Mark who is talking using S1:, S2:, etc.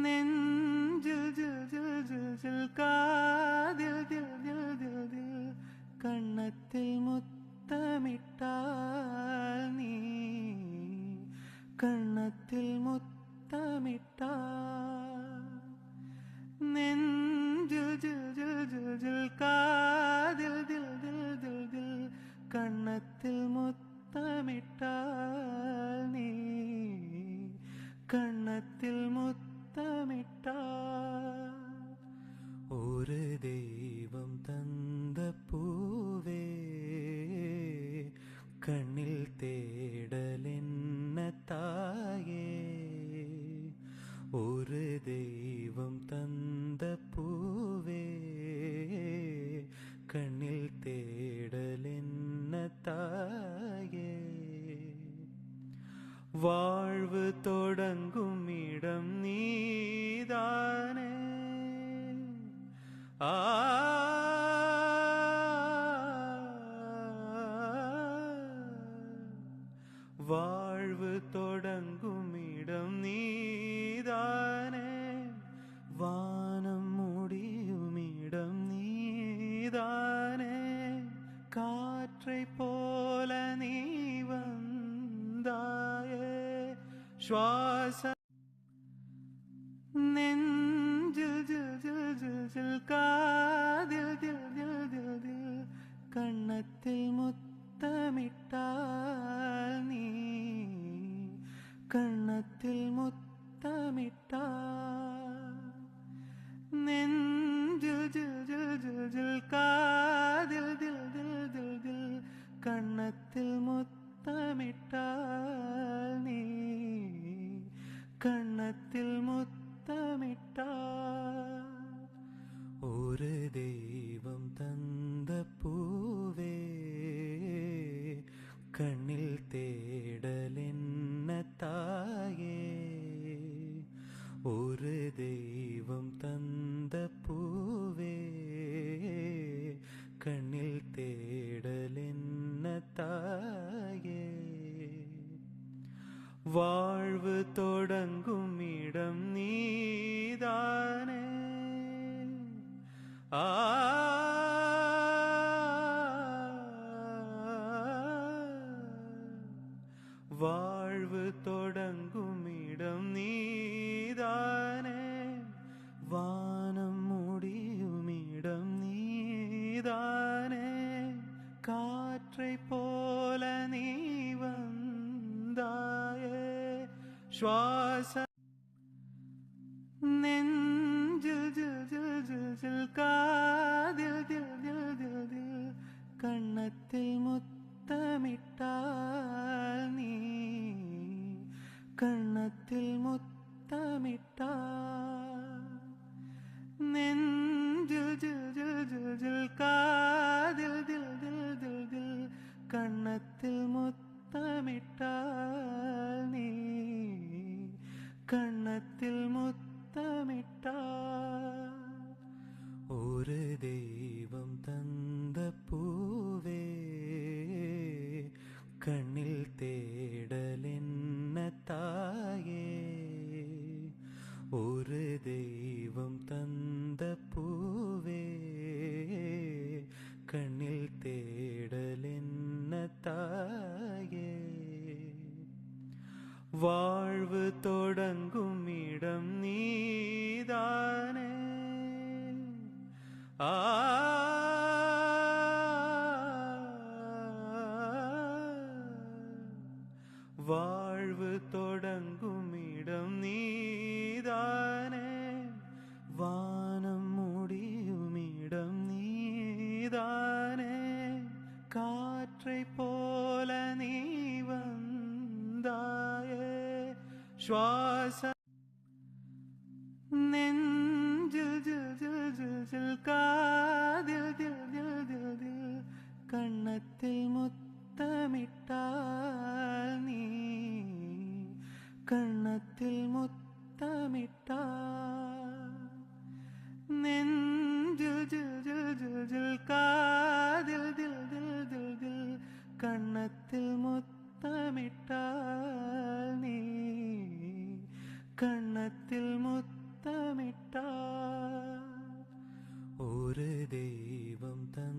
S1: നെഞ്ചിൽ ജിൽ ജിൽ ജിൽ ജിൽ കാതിൽ ദിൽ ദിൽ ദിൽ ദിൽ കണ്ണത്തിൽ മുത്തമിട്ടാൽ നീ കണ്ണത്തിൽ മുത്തമിട്ടാൽ നെഞ്ചിൽ ജിൽ ജിൽ ജിൽ ജിൽ കാതിൽ ദിൽ ദിൽ ദിൽ ദിൽ കണ്ണത്തിൽ മുത്തമിട്ടാൽ നീ കണ്ണത്തിൽ മുത്തമിട്ടാൽ ഒരു ദൈവം തന്ന പൂവേ കണ്ണിൽ തേടലെന്ന തായേ ഒരു ദൈവം തന്ന പൂവേ കണ്ണിൽ തേടലെന്ന തായേ வாழ்வு தொடங்கும் இடம் நீதானே வாழ்வு தொடங்கும் இடம் நீதானே வானம் முடியும் இடம் நீதானே காற்றை போல நீ வந்தாயே ശ്വാസ നെഞ്ചിൽ ജിൽ ജിൽ ജിൽ ജിൽ കാതിൽ ദിൽ ദിൽ ദിൽ ദിൽ കണ്ണത്തിൽ മുത്തമിട്ടാൽ നീ കണ്ണത്തിൽ മുത്തമിട്ടാൽ നെഞ്ചിൽ ജിൽ ജിൽ ജിൽ ജിൽ കാതിൽ ദിൽ ദിൽ ദിൽ ദിൽ കണ്ണത്തിൽ മുത്തമിട്ടാൽ നീ കണ്ണത്തിൽ മുത്തമിട്ടാൽ ഒരു ദൈവം തന്ന പൂവേ കണ്ണിൽ തേടലെന്ന തായേ ഒരു ദൈവം തന്ന പൂവേ കണ്ണിൽ തേടലെന്ന തായേ வாழ்வு தொடங்கும் இடம் நீதானே வாழ்வு தொடங்கும் இடம் நீதானே வானம் முடியும் இடம் நீதானே காற்றை போல நீ வந்தாயே ശ്വാസ നെഞ്ചിൽ ജിൽ ജിൽ ജിൽ ജിൽ കാതിൽ ദിൽ ദിൽ ദിൽ ദിൽ കണ്ണത്തിൽ മുത്തമിട്ടാൽ നീ കണ്ണത്തിൽ മുത്തമിട്ടാൽ നെഞ്ചിൽ ജിൽ ജിൽ ജിൽ ജിൽ കാതിൽ ദിൽ ദിൽ ദിൽ ദിൽ കണ്ണത്തിൽ മുത്തമിട്ടാൽ നീ കണ്ണത്തിൽ മുത്തമിട്ടാൽ ഒരു ദൈവം തന്ന പൂവേ കണ്ണിൽ തേടലെന്ന തായേ ഒരു ദൈവം തന്ന പൂവേ കണ്ണിൽ തേടലെന്ന തായേ வாழ்வு தொடங்கும் இடம் நீதானே வாழ்வு தொடங்கும் இடம் நீதானே வானம் முடியும் இடம் நீதானே காற்றை போல நீ വந்தாയേ ശ്വാസ നെഞ്ചിൽ ജിൽ ജിൽ ജിൽ ജിൽ കാതിൽ ദിൽ ദിൽ ദിൽ ദിൽ കണ്ണത്തിൽ മുത്തമിട്ടാൽ നീ കണ്ണത്തിൽ മുത്തമിട്ടാൽ നെഞ്ചിൽ ജിൽ ജിൽ ജിൽ ജിൽ കാതിൽ ദിൽ ദിൽ ദിൽ ദിൽ കണ്ണത്തിൽ മുത്തമിട്ടാൽ നീ കണ്ണത്തിൽ മുത്തമിട്ടാൽ ഒരു ദൈവം തന്ന